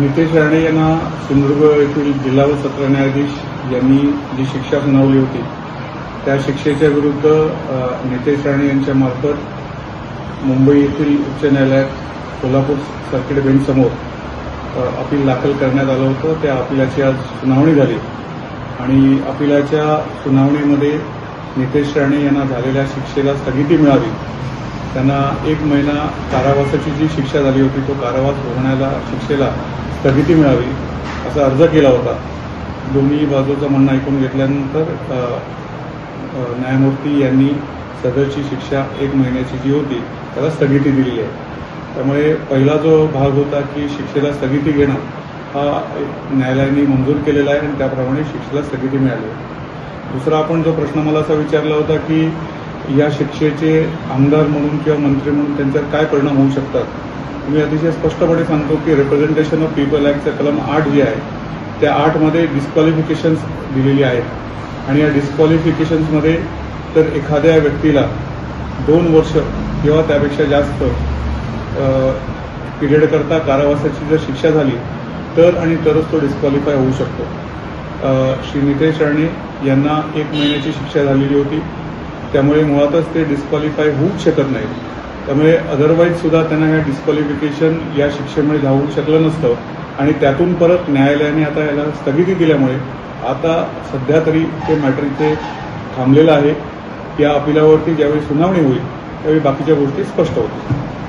नितेश राणे यांना सिंधुदुर्ग येथील जिल्हा व सत्र न्यायाधीश यांनी जी शिक्षा सुनावली होती त्या शिक्षेच्या विरुद्ध नितेश राणे यांच्यामार्फत मुंबई येथील उच्च न्यायालयात कोल्हापूर सर्किट बेंचसमोर अपील दाखल करण्यात आलं होतं। त्या अपिलाची आज सुनावणी झाली आणि अपिलाच्या सुनावणीमध्ये नितेश राणे यांना झालेल्या शिक्षेला स्थगिती मिळावी, त्यांना 1 महिना कारावासाची जी शिक्षा झाली होती तो कारावास भोगण्याला शिक्षेला स्थगिती मिळावी असा अर्ज केला होता। दोन्ही बाजूचं म्हणणं ऐकून घेतल्यानंतर न्यायमूर्ती यांनी सदरची शिक्षा 1 महिन्याची जी होती त्याला स्थगिती दिलेली आहे। त्यामुळे पहिला जो भाग होता की शिक्षेला स्थगिती घेणं हा न्यायालयाने मंजूर केलेला आहे आणि त्याप्रमाणे शिक्षेला स्थगिती मिळाली आहे। दुसरा आपण जो प्रश्न मला असा विचारला होता की या शिक्षेचे आमदार म्हणून किंवा मंत्री म्हणून त्यांच्यावर काय परिणाम होऊ शकतात। मी अतिशय स्पष्टपणे सांगतो की रिप्रेझेंटेशन ऑफ पीपल ॲक्टचं कलम 8 जे आहे त्या 8 मध्ये डिस्क्वालिफिकेशन्स दिलेली आहेत आणि या डिस्क्वालिफिकेशन्समध्ये तर एखाद्या व्यक्तीला 2 वर्ष किंवा त्यापेक्षा जास्त पिरियडकरता कारावासाची जर शिक्षा झाली तर आणि तरच तो डिस्क्वालिफाय होऊ शकतो। श्री नितेश राणे यांना 1 महिन्याची शिक्षा झालेली होती, त्यामुळे मुळातच ते डिस्क्वालिफाय होऊच शकत नाहीत। त्यामुळे अदरवाईज सुद्धा त्यांना हे डिस्क्वालिफिकेशन या शिक्षेमुळे जाऊ शकलं नसतं आणि त्यातून परत न्यायालयाने आता याला स्थगिती दिल्यामुळे आता सध्या तरी ते मॅटर इथे थांबलेलं आहे। या अपिलावरती ज्यावेळी सुनावणी होईल त्यावेळी बाकीच्या गोष्टी स्पष्ट होतील।